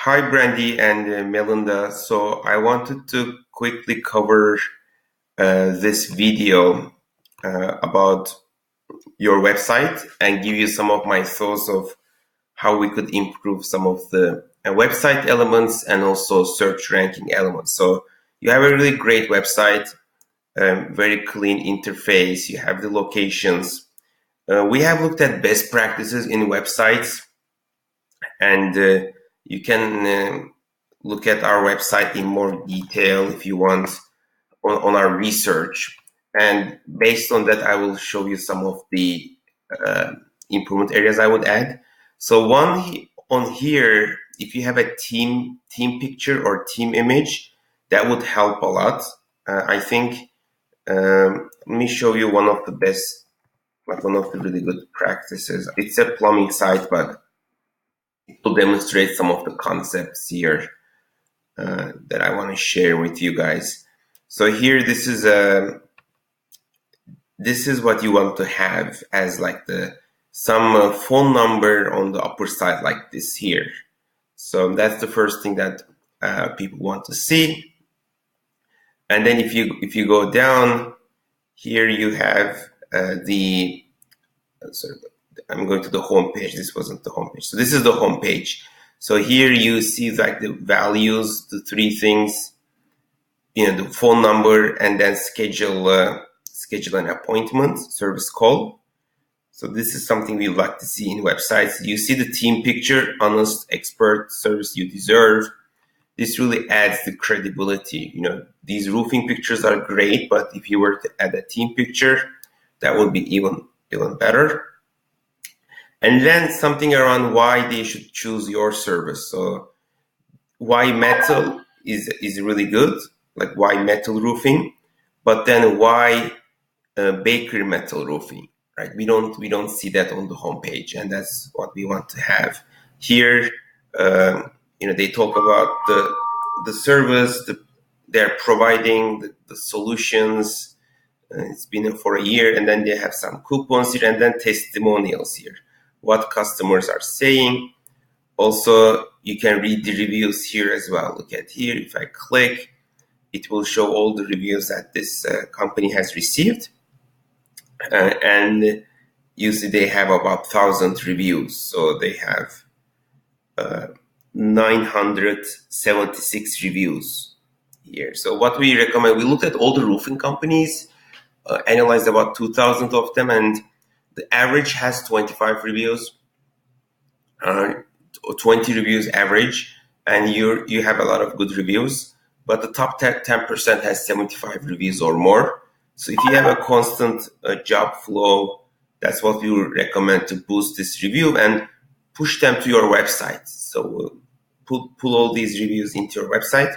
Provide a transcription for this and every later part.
Hi, Brandy and Melinda. So I wanted to quickly cover this video about your website and give you some of my thoughts of how we could improve some of the website elements and also search ranking elements. So you have a really great website, very clean interface. You have the locations. We have looked at best practices in websites, and you can look at our website in more detail if you want on our research. And based on that, I will show you some of the uh, improvement areas I would add. So on here, if you have a team picture or team image, that would help a lot. I think let me show you one of the best, like one of the really good practices. It's a plumbing site, but it will demonstrate some of the concepts here that I want to share with you guys. So here, this is what you want to have as like the some phone number on the upper side, like this here. So that's the first thing that people want to see. And then if you go down here, you have the sorry, I'm going to the home page. This wasn't the home page. So this is the home page. So here you see like the values, the three things, the phone number, and then schedule an appointment, service call. So this is something we like to see in websites. You see the team picture, honest, expert, service you deserve. This really adds the credibility. These roofing pictures are great, but if you were to add a team picture, that would be even better. And then something around why they should choose your service. So why metal is really good, like why metal roofing, but then why bakery metal roofing, right? We don't see that on the homepage, and that's what we want to have here. They talk about the service, they're providing the solutions. It's been for a year, and then they have some coupons here, and then testimonials here, what customers are saying. Also, you can read the reviews here as well. Look at here. If I click, it will show all the reviews that this company has received. And usually they have about 1,000 reviews. So they have 976 reviews here. So what we recommend, we looked at all the roofing companies, analyzed about 2,000 of them, and the average has 25 reviews. 20 reviews average, and you have a lot of good reviews, but the top 10% has 75 reviews or more. So if you have a constant job flow, that's what we would recommend to boost this review and push them to your website. So pull all these reviews into your website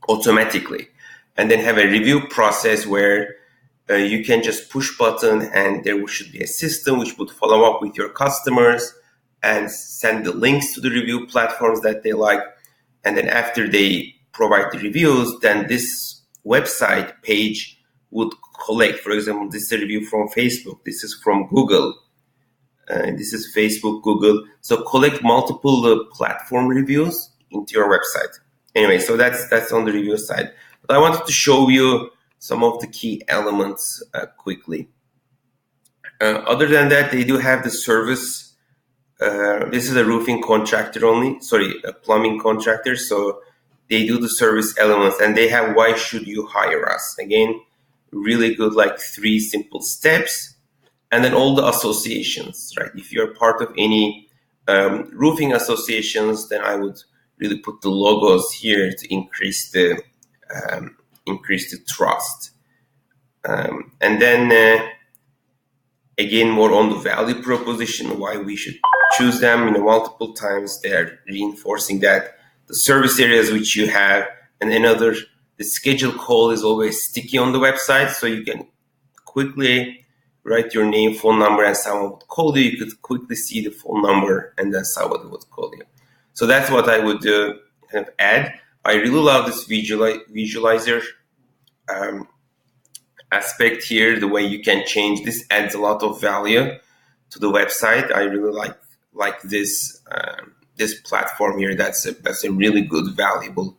automatically, and then have a review process where you can just push button, and there should be a system which would follow up with your customers and send the links to the review platforms that they like. And then after they provide the reviews, then this website page would collect, for example, this is a review from Facebook, this is from Google, this is Facebook, Google. So collect multiple platform reviews into your website. Anyway, so that's on the review side. But I wanted to show you some of the key elements quickly. Other than that, they do have the service. This is a roofing contractor only, a plumbing contractor. So they do the service elements, and they have why should you hire us? Again, really good, like 3 simple steps. And then all the associations, right? If you're part of any roofing associations, then I would really put the logos here to increase the trust. And then again, more on the value proposition, why we should choose them. Multiple times they are reinforcing that the service areas which you have, and another, the schedule call is always sticky on the website, so you can quickly write your name, phone number, and someone would call you. You could quickly see the phone number, and then someone would call you. So that's what I would kind of add. I really love this visualizer aspect here, the way you can change this adds a lot of value to the website. I really like this this platform here, that's a really good, valuable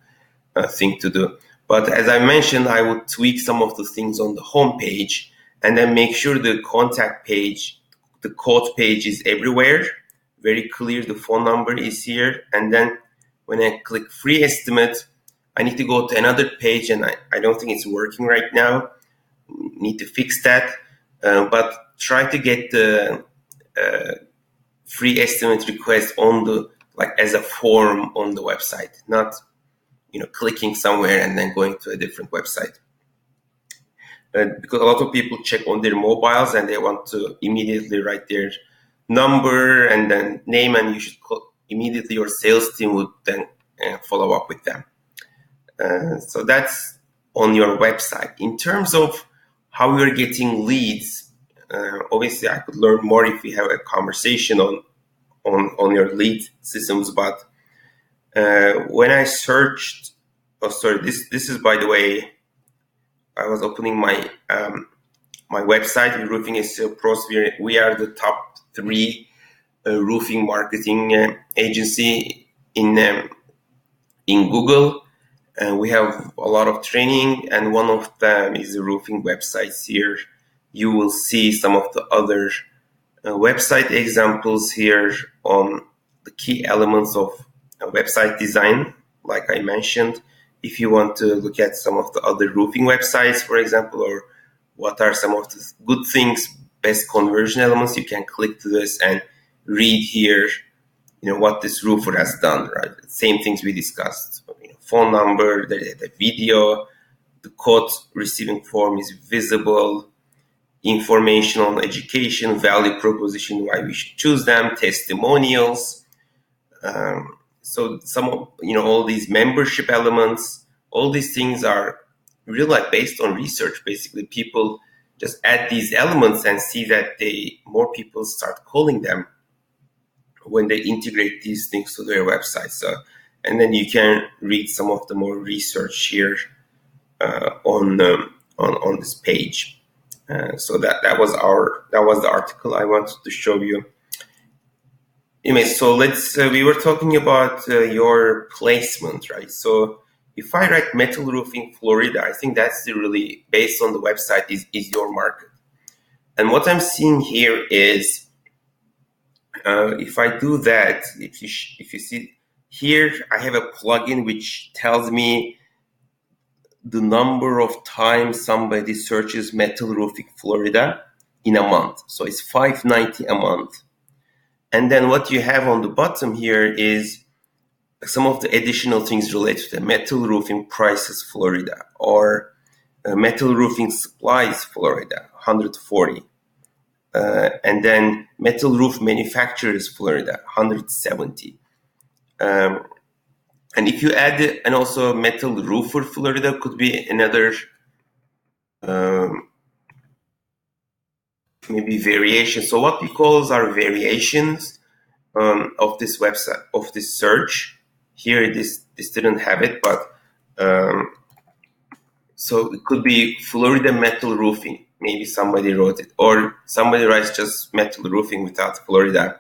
thing to do. But as I mentioned, I would tweak some of the things on the home page and then make sure the contact page, the quote page is everywhere, very clear. The phone number is here. And then when I click free estimate, I need to go to another page, and I don't think it's working right now. Need to fix that. But try to get the free estimate request on the, like, as a form on the website, not clicking somewhere and then going to a different website. Because a lot of people check on their mobiles and they want to immediately write their number and then name, and you should call immediately. Your sales team would then follow up with them. So that's on your website. In terms of how you're getting leads, obviously I could learn more if we have a conversation on your lead systems. But when I searched, this is, by the way, I was opening my my website, Roofing SEO Pros. We are the top 3 roofing marketing agency in Google. We have a lot of training, and one of them is the roofing websites here. You will see some of the other website examples here on the key elements of website design, like I mentioned. If you want to look at some of the other roofing websites, for example, or what are some of the good things, best conversion elements, you can click to this and read here, what this roofer has done, right? Same things we discussed. Phone number, the video, the quote receiving form is visible, information on education, value proposition, why we should choose them, testimonials. So some of, all these membership elements, all these things are really like based on research. Basically, people just add these elements and see that more people start calling them when they integrate these things to their website. So, and then you can read some of the more research here on this page. So that was the article I wanted to show you. Anyway, so we were talking about your placement, right? So if I write metal roofing Florida, I think that's really based on the website is your market. And what I'm seeing here is, if I do that, if you see here, I have a plugin which tells me the number of times somebody searches metal roofing Florida in a month. So it's 590 a month. And then what you have on the bottom here is some of the additional things related to metal roofing prices Florida, or metal roofing supplies Florida, 140. And then metal roof manufacturers Florida, 170. And if you add, and also metal roofer Florida could be another maybe variation. So what we call are variations of this website, of this search. Here this didn't have it, but so it could be Florida metal roofing. Maybe somebody wrote it, or somebody writes just metal roofing without Florida,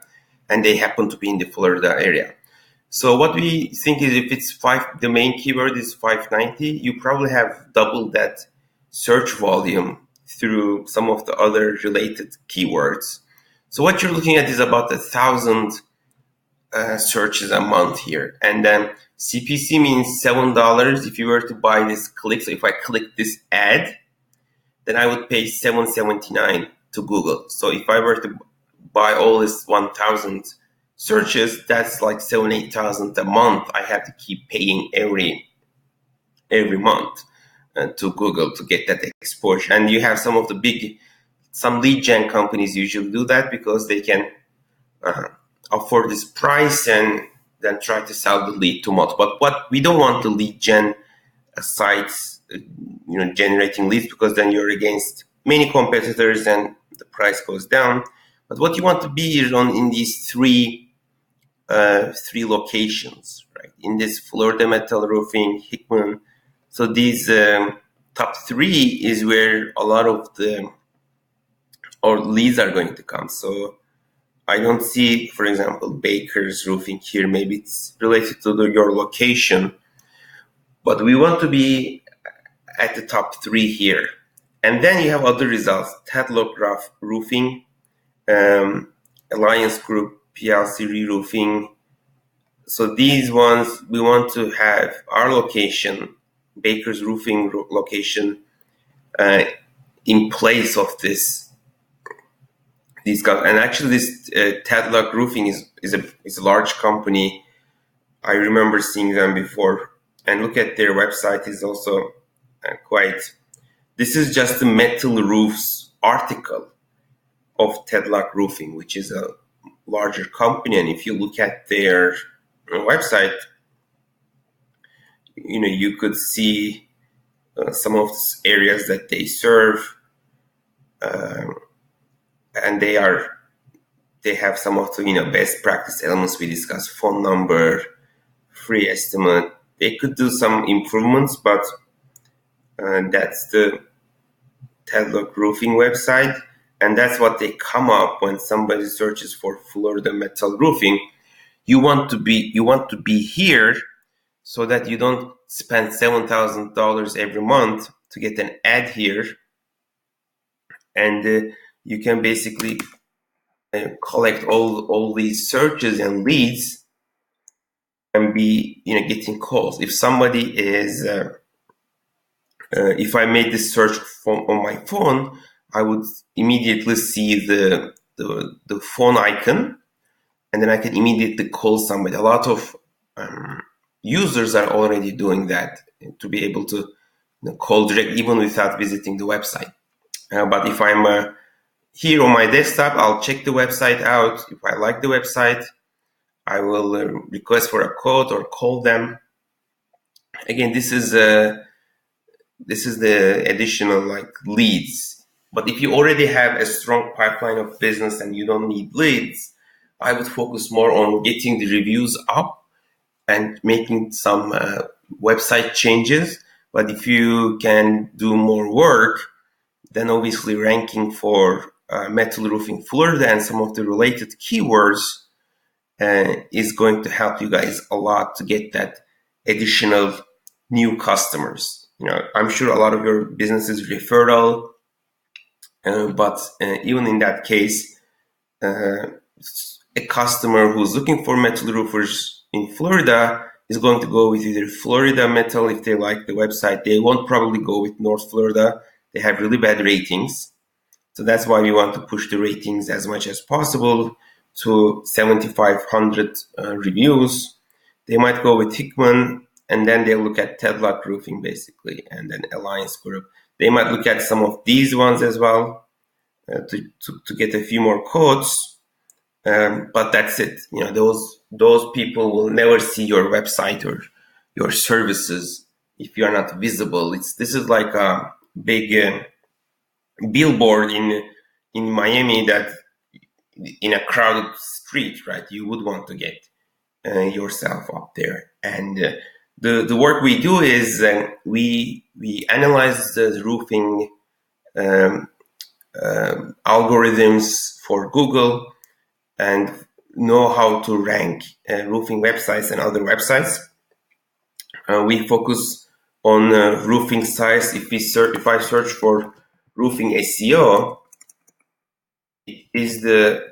and they happen to be in the Florida area. So what we think is, if it's the main keyword is 590, you probably have double that search volume through some of the other related keywords. So what you're looking at is about 1,000 searches a month here. And then CPC means $7 if you were to buy this click. So if I click this ad, then I would pay $7.79 to Google. So if I were to buy all this 1,000 searches, that's like $7,000-8,000 a month. I have to keep paying every month to Google to get that exposure. And you have some lead gen companies usually do that because they can offer this price and then try to sell the lead too much. But what we don't want the lead gen sites, generating leads, because then you're against many competitors and the price goes down. But what you want to be is in these three locations, right? In this Florida Metal Roofing, Hickman. So these top 3 is where a lot of our leads are going to come. So I don't see, for example, Baker's Roofing here. Maybe it's related to your location, but we want to be at the top 3 here. And then you have other results: Tadlock Roofing, Alliance Group, PLC Re-Roofing. So these ones, we want to have our location, Baker's Roofing location, in place of these guys. And actually, this Tadlock Roofing is a large company. I remember seeing them before, and look at their website is also quite. This is just the Metal Roofs article of Tadlock Roofing, which is a larger company. And if you look at their website, you could see some of the areas that they serve, and they have some of the best practice elements we discussed: phone number, free estimate. They could do some improvements, but that's the Tadlock Roofing website, and that's what they come up when somebody searches for Florida metal roofing. You want to be here, so that you don't spend $7,000 every month to get an ad here, and you can basically collect all these searches and leads, and be getting calls. If somebody is if I made this search on my phone, I would immediately see the phone icon, and then I can immediately call somebody. A lot of users are already doing that to be able to call direct even without visiting the website. But if I'm here on my desktop, I'll check the website out. If I like the website, I will request for a quote or call them. Again, this is the additional leads. But if you already have a strong pipeline of business and you don't need leads, I would focus more on getting the reviews up and making some website changes. But if you can do more work, then obviously ranking for metal roofing Florida and some of the related keywords is going to help you guys a lot to get that additional new customers. I'm sure a lot of your business is referral, but even in that case, a customer who's looking for metal roofers in Florida is going to go with either Florida Metal if they like the website. They won't probably go with North Florida. They have really bad ratings. So that's why we want to push the ratings as much as possible to 7,500 reviews. They might go with Hickman, and then they'll look at Tadlock Roofing basically, and then Alliance Group. They might look at some of these ones as well to get a few more quotes. But that's it. Those people will never see your website or your services if you are not visible. This is like a big billboard in Miami that in a crowded street, right? You would want to get yourself up there. And the work we do is we analyze the roofing algorithms for Google and know how to rank roofing websites and other websites. We focus on roofing size. If I search for roofing SEO, it is the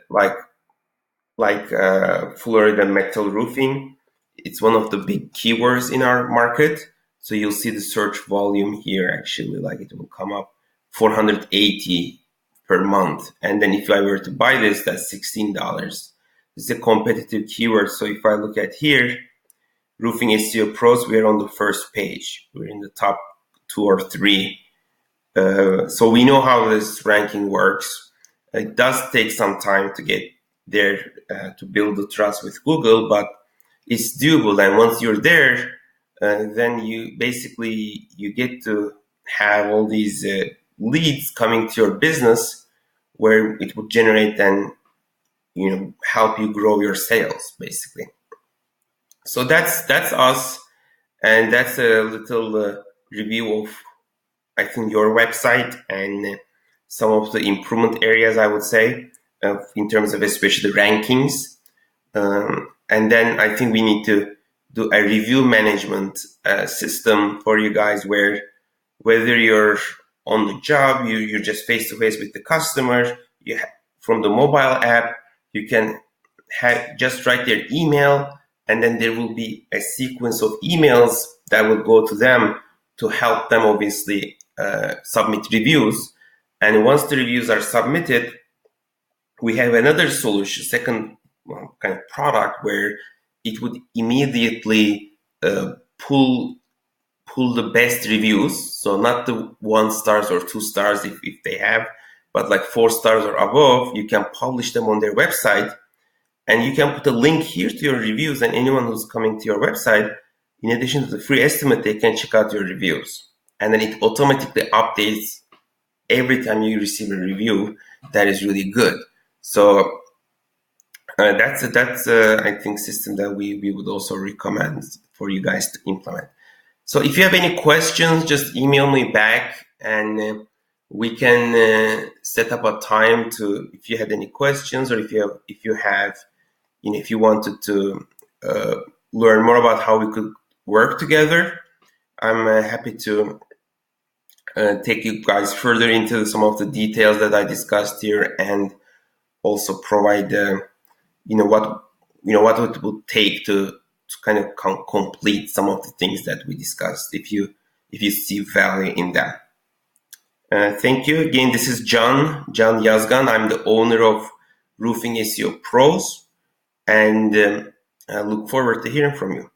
Florida metal roofing. It's one of the big keywords in our market. So you'll see the search volume here. Actually, it will come up 480 per month. And then if I were to buy this, that's $16. It's a competitive keyword. So if I look at here, Roofing SEO Pros, we're on the first page. We're in the top 2 or 3. So we know how this ranking works. It does take some time to get there to build the trust with Google, but it's doable. And once you're there, then you get to have all these leads coming to your business, where it would generate and help you grow your sales basically. So that's us, and that's a little review of, I think, your website and some of the improvement areas, I would say. in terms of especially rankings. And then I think we need to do a review management system for you guys, where whether you're on the job, you're just face to face with the customer, from the mobile app, you can just write their email, and then there will be a sequence of emails that will go to them to help them obviously submit reviews. And once the reviews are submitted, we have another solution, second kind of product, where it would immediately pull the best reviews. So not the 1 stars or 2 stars if they have, but like 4 stars or above. You can publish them on their website, and you can put a link here to your reviews, and anyone who's coming to your website, in addition to the free estimate, they can check out your reviews. And then it automatically updates every time you receive a review that is really good. So that's I think system that we would also recommend for you guys to implement. So if you have any questions, just email me back, and we can set up a time to, if you had any questions, or if you wanted to learn more about how we could work together. I'm happy to take you guys further into some of the details that I discussed here, and also provide what it would take to kind of complete some of the things that we discussed, if you see value in that. Thank you again. This is John Yazgan. I'm the owner of Roofing SEO Pros, and I look forward to hearing from you.